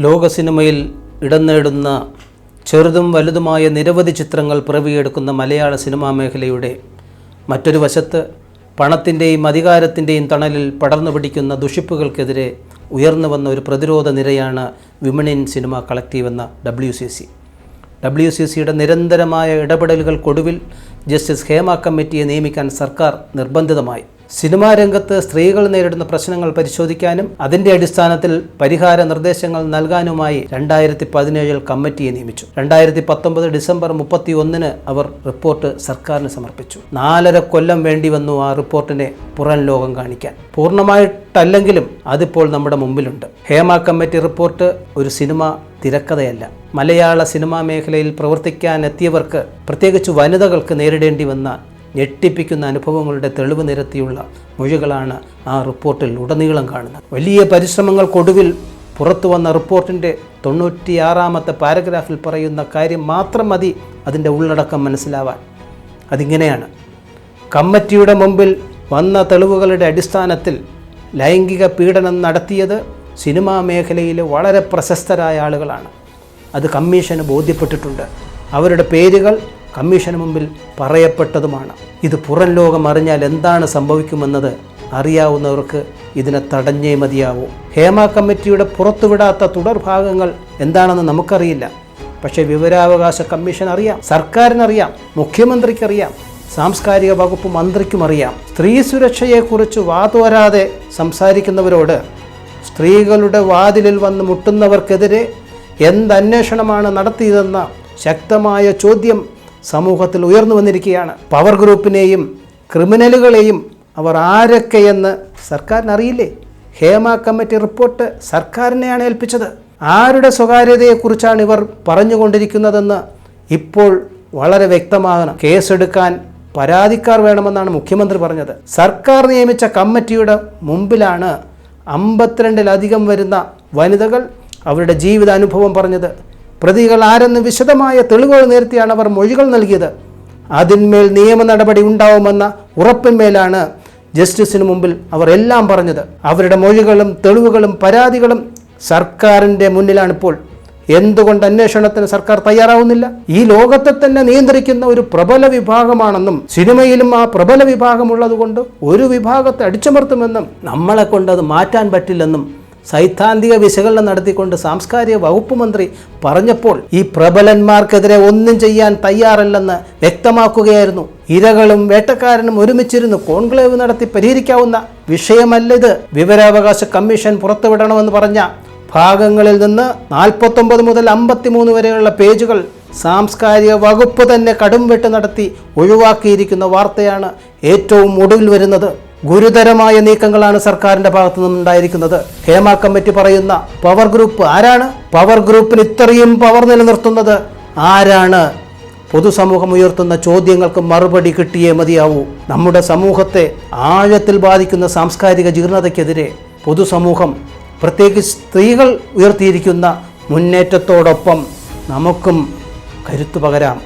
ലോക സിനിമയിൽ ഇടം നേടുന്ന ചെറുതും വലുതുമായ നിരവധി ചിത്രങ്ങൾ പിറവിയെടുക്കുന്ന മലയാള സിനിമാ മേഖലയുടെ മറ്റൊരു വശത്ത് പണത്തിൻ്റെയും അധികാരത്തിൻ്റെയും തണലിൽ പടർന്നു പിടിക്കുന്ന ദുഷിപ്പുകൾക്കെതിരെ ഉയർന്നു വന്ന ഒരു പ്രതിരോധ നിരയാണ് വിമൻ ഇൻ സിനിമ കളക്റ്റീവ് എന്ന WCC. നിരന്തരമായ ഇടപെടലുകൾക്കൊടുവിൽ ജസ്റ്റിസ് ഹേമ കമ്മിറ്റിയെ നിയമിക്കാൻ സർക്കാർ നിർബന്ധിതമായി. സിനിമാ രംഗത്ത് സ്ത്രീകൾ നേരിടുന്ന പ്രശ്നങ്ങൾ പരിശോധിക്കാനും അതിൻ്റെ അടിസ്ഥാനത്തിൽ പരിഹാര നിർദ്ദേശങ്ങൾ നൽകാനുമായി 2017 കമ്മിറ്റിയെ നിയമിച്ചു. 2019 ഡിസംബർ 31 അവർ റിപ്പോർട്ട് സർക്കാരിന് സമർപ്പിച്ചു. 4.5 കൊല്ലം വേണ്ടി വന്നു ആ റിപ്പോർട്ടിനെ പുറം ലോകം കാണിക്കാൻ. പൂർണ്ണമായിട്ടല്ലെങ്കിലും അതിപ്പോൾ നമ്മുടെ മുമ്പിലുണ്ട്. ഹേമ കമ്മിറ്റി റിപ്പോർട്ട് ഒരു സിനിമ തിരക്കഥയല്ല. മലയാള സിനിമാ മേഖലയിൽ പ്രവർത്തിക്കാൻ എത്തിയവർക്ക്, പ്രത്യേകിച്ച് വനിതകൾക്ക് നേരിടേണ്ടി വന്ന ഞെട്ടിപ്പിക്കുന്ന അനുഭവങ്ങളുടെ തെളിവ് നിരത്തിയുള്ള മൊഴികളാണ് ആ റിപ്പോർട്ടിൽ ഉടനീളം കാണുന്നത്. വലിയ പരിശ്രമങ്ങൾക്കൊടുവിൽ പുറത്തു വന്ന റിപ്പോർട്ടിൻ്റെ 96ാമത്തെ പാരഗ്രാഫിൽ പറയുന്ന കാര്യം മാത്രം മതി അതിൻ്റെ ഉള്ളടക്കം മനസ്സിലാവാൻ. അതിങ്ങനെയാണ്: കമ്മിറ്റിയുടെ മുമ്പിൽ വന്ന തെളിവുകളുടെ അടിസ്ഥാനത്തിൽ ലൈംഗിക പീഡനം നടത്തിയത് സിനിമാ മേഖലയിലെ വളരെ പ്രശസ്തരായ ആളുകളാണ്. അത് കമ്മീഷന് ബോധ്യപ്പെട്ടിട്ടുണ്ട്. അവരുടെ പേരുകൾ കമ്മീഷന് മുമ്പിൽ പറയപ്പെട്ടതുമാണ്. ഇത് പുറം ലോകം അറിഞ്ഞാൽ എന്താണ് സംഭവിക്കുമെന്നത് അറിയാവുന്നവർക്ക് ഇതിനെ തടഞ്ഞേ മതിയാവൂ. ഹേമ കമ്മിറ്റിയുടെ പുറത്തുവിടാത്ത തുടർഭാഗങ്ങൾ എന്താണെന്ന് നമുക്കറിയില്ല. പക്ഷേ വിവരാവകാശ കമ്മീഷൻ അറിയാം, സർക്കാരിനറിയാം, മുഖ്യമന്ത്രിക്കറിയാം, സാംസ്കാരിക വകുപ്പ് മന്ത്രിക്കും അറിയാം. സ്ത്രീ സുരക്ഷയെക്കുറിച്ച് വാതോരാതെ സംസാരിക്കുന്നവരോട്, സ്ത്രീകളുടെ വാതിലിൽ വന്ന് മുട്ടുന്നവർക്കെതിരെ എന്തന്വേഷണമാണ് നടത്തിയതെന്ന ശക്തമായ ചോദ്യം സമൂഹത്തിൽ ഉയർന്നു വന്നിരിക്കുകയാണ്. പവർ ഗ്രൂപ്പിനെയും ക്രിമിനലുകളെയും അവർ ആരൊക്കെയെന്ന് സർക്കാരിനറിയില്ലേ? ഹേമ കമ്മിറ്റി റിപ്പോർട്ട് സർക്കാരിനെയാണ് ഏൽപ്പിച്ചത്. ആരുടെ സ്വകാര്യതയെക്കുറിച്ചാണ് ഇവർ പറഞ്ഞുകൊണ്ടിരിക്കുന്നതെന്ന് ഇപ്പോൾ വളരെ വ്യക്തമാകണം. കേസെടുക്കാൻ പരാതിക്കാർ വേണമെന്നാണ് മുഖ്യമന്ത്രി പറഞ്ഞത്. സർക്കാർ നിയമിച്ച കമ്മിറ്റിയുടെ മുമ്പിലാണ് 52-ലധികം വരുന്ന വനിതകൾ അവരുടെ ജീവിതാനുഭവം പറഞ്ഞത്. പ്രതികൾ ആരെന്ന് വിശദമായ തെളിവുകൾ നിരത്തിയാണ് അവർ മൊഴികൾ നൽകിയത്. അതിന്മേൽ നിയമ നടപടി ഉണ്ടാവുമെന്ന ഉറപ്പിന്മേലാണ് ജസ്റ്റിസിന് മുമ്പിൽ അവർ എല്ലാം പറഞ്ഞത്. അവരുടെ മൊഴികളും തെളിവുകളും പരാതികളും സർക്കാരിൻ്റെ മുന്നിലാണിപ്പോൾ. എന്തുകൊണ്ട് അന്വേഷണത്തിന് സർക്കാർ തയ്യാറാവുന്നില്ല? ഈ ലോകത്തെ തന്നെ നിയന്ത്രിക്കുന്ന ഒരു പ്രബല വിഭാഗമാണെന്നും സിനിമയിലും ആ പ്രബല വിഭാഗമുള്ളത് കൊണ്ട് ഒരു വിഭാഗത്തെ അടിച്ചമർത്തുമെന്നും നമ്മളെ കൊണ്ട് അത് മാറ്റാൻ പറ്റില്ലെന്നും സൈദ്ധാന്തിക വിശകലനം നടത്തിക്കൊണ്ട് സാംസ്കാരിക വകുപ്പ് മന്ത്രി പറഞ്ഞപ്പോൾ ഈ പ്രബലന്മാർക്കെതിരെ ഒന്നും ചെയ്യാൻ തയ്യാറല്ലെന്ന് വ്യക്തമാക്കുകയായിരുന്നു. ഇരകളും വേട്ടക്കാരനും ഒരുമിച്ചിരുന്ന് കോൺക്ലേവ് നടത്തി പരിഹരിക്കാവുന്ന വിഷയമല്ലിത്. വിവരാവകാശ കമ്മീഷൻ പുറത്തുവിടണമെന്ന് പറഞ്ഞ ഭാഗങ്ങളിൽ നിന്ന് 49 മുതൽ 53 വരെയുള്ള പേജുകൾ സാംസ്കാരിക വകുപ്പ് തന്നെ കടുംവെട്ട് നടത്തി ഒഴിവാക്കിയിരിക്കുന്ന വാർത്തയാണ് ഏറ്റവും ഒടുവിൽ വരുന്നത്. ഗുരുതരമായ നീക്കങ്ങളാണ് സർക്കാരിൻ്റെ ഭാഗത്തു നിന്നുണ്ടായിരിക്കുന്നത്. ഹേമ കമ്മിറ്റി പറയുന്ന പവർ ഗ്രൂപ്പ് ആരാണ്? പവർ ഗ്രൂപ്പിന് ഇത്രയും പവർ നിലനിർത്തുന്നത് ആരാണ്? പൊതുസമൂഹം ഉയർത്തുന്ന ചോദ്യങ്ങൾക്ക് മറുപടി കിട്ടിയേ മതിയാവൂ. നമ്മുടെ സമൂഹത്തെ ആഴത്തിൽ ബാധിക്കുന്ന സാംസ്കാരിക ജീർണതയ്ക്കെതിരെ പൊതുസമൂഹം, പ്രത്യേകിച്ച് സ്ത്രീകൾ ഉയർത്തിയിരിക്കുന്ന മുന്നേറ്റത്തോടൊപ്പം നമുക്കും കരുത്തു പകരാം.